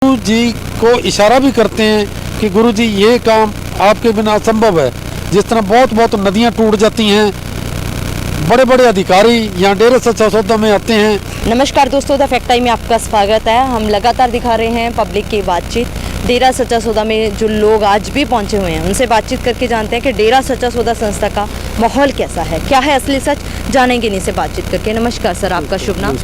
गुरु जी को इशारा भी करते हैं कि गुरु जी ये काम आपके बिना असंभव है। जिस तरह बहुत बहुत नदियाँ टूट जाती हैं, बड़े बड़े अधिकारी यहाँ डेरा सच्चा सौदा में आते हैं। नमस्कार दोस्तों, द फैक्ट टाइम में आपका स्वागत है। हम लगातार दिखा रहे हैं पब्लिक की बातचीत। डेरा सच्चा सौदा में जो लोग आज भी पहुंचे हुए हैं उनसे बातचीत करके जानते हैं कि डेरा सच्चा सौदा संस्था का माहौल कैसा है, क्या है असली सच, जानेंगे इन्हीं से बातचीत करके। नमस्कार सर, आपका शुभ नाम?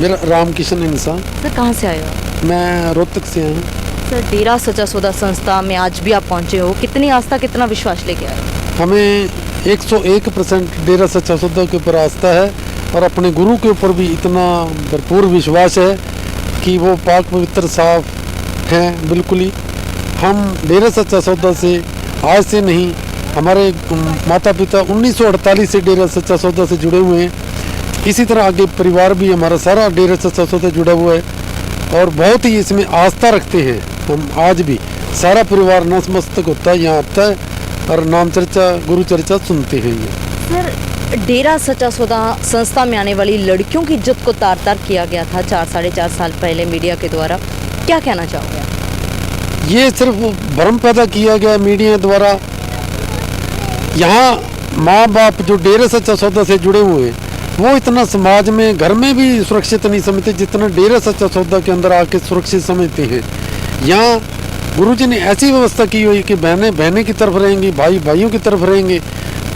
मेरा रामकिशन इंसान। सर कहाँ से आए हो? मैं रोहतक से हूँ। सर डेरा सच्चा सौदा संस्था में आज भी आप पहुंचे हो, कितनी आस्था कितना विश्वास लेके आए हो? हमें 101% डेरा सच्चा सौदा के ऊपर आस्था है और अपने गुरु के ऊपर भी इतना भरपूर विश्वास है कि वो पाक पवित्र साफ हैं बिल्कुल ही। हम डेरा सच्चा सौदा से आज से नहीं, हमारे माता पिता 1948 से डेरा सच्चा सौदा से जुड़े हुए हैं। इसी तरह आगे परिवार भी हमारा सारा डेरा सच्चा सौदा जुड़ा हुआ है और बहुत ही इसमें आस्था रखते हैं। हम आज भी सारा परिवार नतमस्तक होता है, यहाँ आता है और नाम चर्चा गुरु चर्चा सुनते हैं। ये सर डेरा सच्चा सौदा संस्था में आने वाली लड़कियों की इज्जत को तार तार किया गया था 4-4.5 साल पहले मीडिया के द्वारा, क्या कहना चाहोगे? ये सिर्फ भ्रम पैदा किया गया मीडिया द्वारा। यहाँ माँ बाप जो डेरा सच्चा सौदा से जुड़े हुए हैं वो इतना समाज में घर में भी सुरक्षित नहीं समझते जितना डेरा सच्चा सौदा के अंदर आके सुरक्षित समझते हैं। यहाँ गुरुजी ने ऐसी व्यवस्था की हुई कि बहनें बहनें की तरफ रहेंगी, भाई भाइयों की तरफ रहेंगे,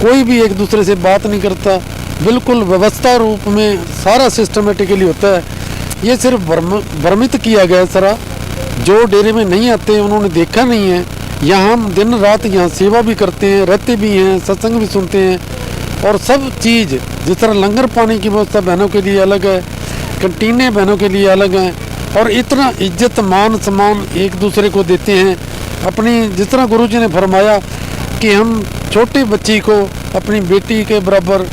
कोई भी एक दूसरे से बात नहीं करता, बिल्कुल व्यवस्था रूप में सारा सिस्टमेटिकली होता है। ये सिर्फ भ्रमित किया गया है सारा। जो डेरे में नहीं आते उन्होंने देखा नहीं है। यहाँ हम दिन रात यहाँ सेवा भी करते हैं, रहते भी हैं, सत्संग भी सुनते हैं और सब चीज़ जिस तरह लंगर पानी की व्यवस्था बहनों के लिए अलग है, कंटीनें बहनों के लिए अलग हैं और इतना इज्जत मान सम्मान एक दूसरे को देते हैं। अपनी जिस तरह गुरुजी ने फरमाया कि हम छोटी बच्ची को अपनी बेटी के बराबर,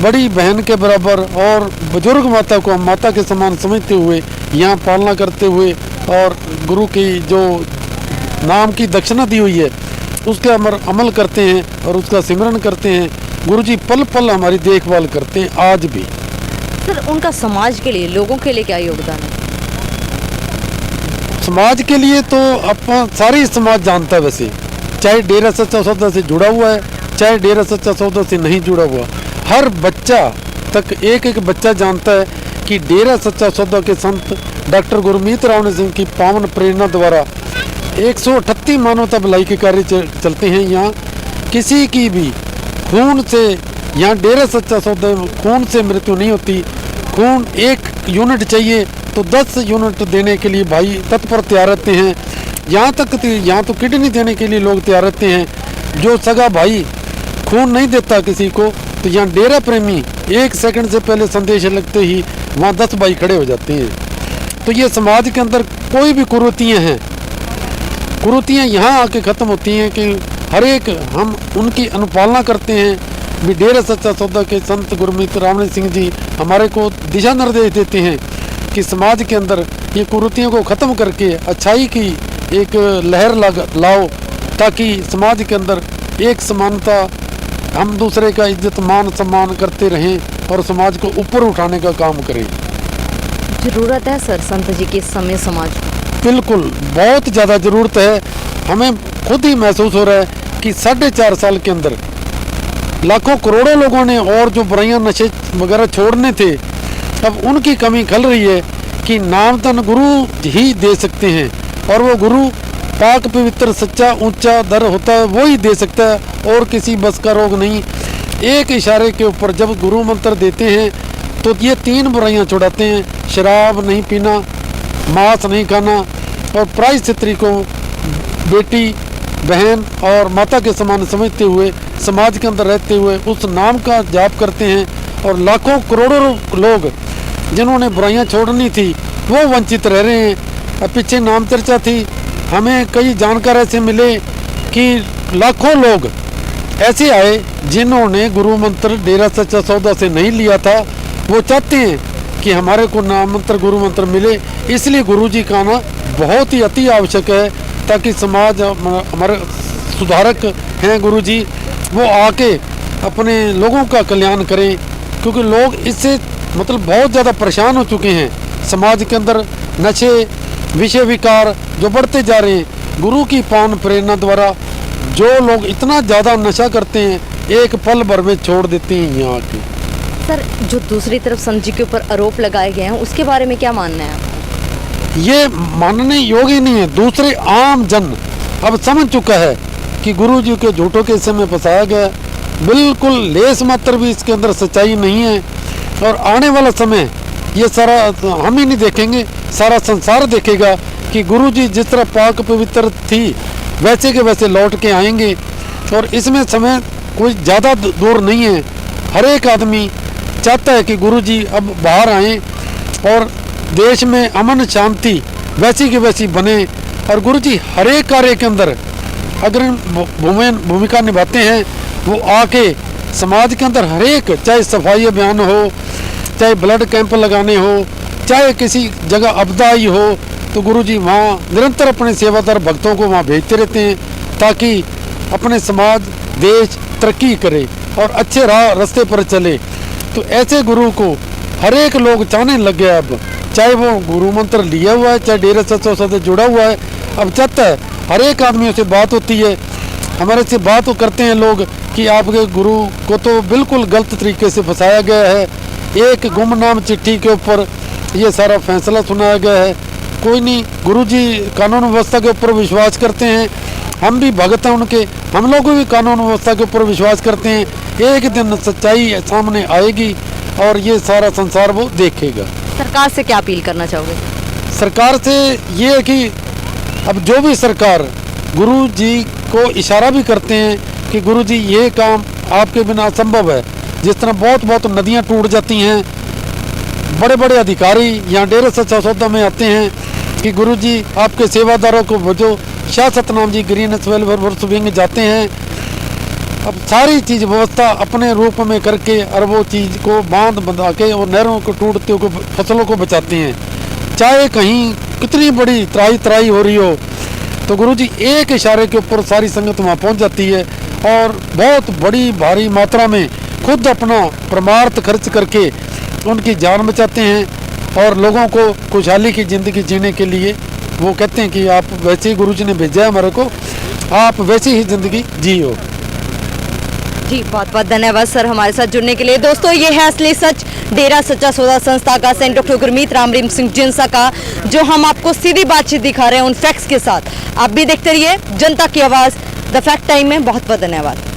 बड़ी बहन के बराबर और बुजुर्ग माता को हम माता के समान समझते हुए यहाँ पालना करते हुए और गुरु की जो नाम की दक्षिणा दी हुई है उसके अमल करते हैं और उसका सिमरन करते हैं। गुरुजी पल पल हमारी देखभाल करते हैं आज भी। सर उनका समाज के लिए, लोगों के लिए क्या योगदान है? समाज के लिए तो अपना सारी समाज जानता है, वैसे चाहे डेरा सच्चा सौदा से जुड़ा हुआ है चाहे डेरा सच्चा सौदा से नहीं जुड़ा हुआ, हर बच्चा तक एक एक बच्चा जानता है कि डेरा सच्चा सौदा के संत डॉक्टर गुरमीत राम सिंह की पावन प्रेरणा द्वारा 138 मानवता भलाई के कार्य चलते हैं। यहाँ किसी की भी खून से, यहाँ डेरा सच्चा सौदा खून से मृत्यु नहीं होती। खून 1 यूनिट चाहिए तो 10 यूनिट देने के लिए भाई तत्पर तैयार रहते हैं। यहाँ तो किडनी देने के लिए लोग तैयार रहते हैं। जो सगा भाई खून नहीं देता किसी को तो यहाँ डेरा प्रेमी 1 सेकंड से पहले संदेश लगते ही वहाँ 10 भाई खड़े हो जाते हैं। तो ये समाज के अंदर कोई भी कुरीतियाँ हैं, कुरीतियाँ यहाँ आके ख़त्म होती हैं कि हर एक हम उनकी अनुपालना करते हैं। भी डेरा सच्चा सौदा के संत गुरमीत राम सिंह जी हमारे को दिशा निर्देश देते हैं कि समाज के अंदर ये कुरीतियों को ख़त्म करके अच्छाई की एक लहर लाओ ताकि समाज के अंदर एक समानता, हम दूसरे का इज्जत मान सम्मान करते रहें और समाज को ऊपर उठाने का काम करें। ज़रूरत है सर संत जी की इस समय समाज? बिल्कुल बहुत ज़्यादा ज़रूरत है। हमें खुद ही महसूस हो रहा है कि 4.5 साल के अंदर लाखों करोड़ों लोगों ने और जो बुराइयां नशे वगैरह छोड़ने थे अब उनकी कमी खल रही है कि नामधन गुरु ही दे सकते हैं और वो गुरु पाक पवित्र सच्चा ऊंचा दर होता है, वो ही दे सकता है और किसी बस का रोग नहीं। एक इशारे के ऊपर जब गुरु मंत्र देते हैं तो ये 3 बुराइयां छुड़ाते हैं, शराब नहीं पीना, मांस नहीं खाना और प्राय स्त्री को बेटी बहन और माता के समान समझते हुए समाज के अंदर रहते हुए उस नाम का जाप करते हैं। और लाखों करोड़ों लोग जिन्होंने बुराइयां छोड़नी थी वो वंचित रह रहे हैं। अब पीछे नाम चर्चा थी, हमें कई जानकार ऐसे मिले कि लाखों लोग ऐसे आए जिन्होंने गुरु मंत्र डेरा सच्चा सौदा से नहीं लिया था। वो चाहते हैं कि हमारे को नाम मंत्र गुरु मंत्र मिले, इसलिए गुरु जी का आना बहुत ही अति आवश्यक है ताकि समाज, हमारे सुधारक हैं गुरु जी, वो आके अपने लोगों का कल्याण करें क्योंकि लोग इससे मतलब बहुत ज़्यादा परेशान हो चुके हैं। समाज के अंदर नशे विषय विकार जो बढ़ते जा रहे हैं, गुरु की पावन प्रेरणा द्वारा जो लोग इतना ज़्यादा नशा करते हैं, एक पल भर में छोड़ देते हैं यहाँ के। सर, जो दूसरी तरफ संत जी के ऊपर आरोप लगाए गए हैं उसके बारे में क्या मानना है आपका? ये मानने योग्य नहीं है। दूसरे आम जन अब समझ चुका है कि गुरु जी के झूठों के समय फंसाया गया। बिल्कुल लेस मात्र भी इसके अंदर सच्चाई नहीं है। और आने वाला समय ये सारा हम ही नहीं देखेंगे, सारा संसार देखेगा कि गुरु जी जिस तरह पाक पवित्र थी वैसे के वैसे लौट के आएंगे। और इसमें समय कोई ज़्यादा दूर नहीं है। हर एक आदमी चाहता है कि गुरु जी अब बाहर आएँ और देश में अमन शांति वैसी की वैसी बने। और गुरु जी हर एक कार्य के अंदर अग्रणी भूमिका निभाते हैं। वो आके समाज के अंदर हर एक, चाहे सफाई अभियान हो, चाहे ब्लड कैंप लगाने हो, चाहे किसी जगह आपदा आई हो, तो गुरु जी वहाँ निरंतर अपने सेवादार भक्तों को वहाँ भेजते रहते हैं ताकि अपने समाज देश तरक्की करे और अच्छे रास्ते पर चले। तो ऐसे गुरु को हर एक लोग चाहने लग गया अब, चाहे वो गुरु मंत्र लिया हुआ है, चाहे डेरा सच्चा सौदा से जुड़ा हुआ है, अब चाहता है हर एक आदमियों से बात होती है, हमारे से बात तो करते हैं लोग कि आपके गुरु को तो बिल्कुल गलत तरीके से फंसाया गया है। एक गुमनाम चिट्ठी के ऊपर ये सारा फैसला सुनाया गया है। कोई नहीं, गुरु जी कानून व्यवस्था के ऊपर विश्वास करते हैं, हम भी भगत हैं उनके, हम लोग भी कानून व्यवस्था के ऊपर विश्वास करते हैं। एक दिन सच्चाई सामने आएगी और ये सारा संसार वो देखेगा। सरकार से क्या अपील करना चाहोगे? सरकार से ये है कि अब जो भी सरकार गुरु जी को इशारा भी करते हैं कि गुरु जी ये काम आपके बिना असंभव है। जिस तरह बहुत नदियाँ टूट जाती हैं, बड़े बड़े अधिकारी यहाँ डेरा सच्चा सौदा में आते हैं कि गुरु जी आपके सेवादारों को भजो, Shah Satnam ji greenish welfare wing जाते हैं। अब सारी चीज़ व्यवस्था अपने रूप में करके और वो चीज़ को बांध बंधा के और नहरों को टूटते को फसलों को बचाते हैं। चाहे कहीं कितनी बड़ी त्राही हो रही हो, तो गुरु जी एक इशारे के ऊपर सारी संगत वहाँ पहुँच जाती है और बहुत बड़ी भारी मात्रा में खुद अपना परमार्थ खर्च करके उनकी जान बचाते हैं और लोगों को खुशहाली की ज़िंदगी जीने के लिए वो कहते हैं कि आप वैसे ही गुरु जी ने भेजा है हमारे को, आप वैसी ही ज़िंदगी जियो। जी, बहुत बहुत धन्यवाद सर हमारे साथ जुड़ने के लिए। दोस्तों, ये है असली सच डेरा सच्चा सौदा संस्था का, सेंट डॉक्टर गुरमीत राम रहीम सिंह जिंसा का, जो हम आपको सीधी बातचीत दिखा रहे हैं उन फैक्ट्स के साथ। आप भी देखते रहिए जनता की आवाज़ द फैक्ट टाइम में। बहुत बहुत धन्यवाद।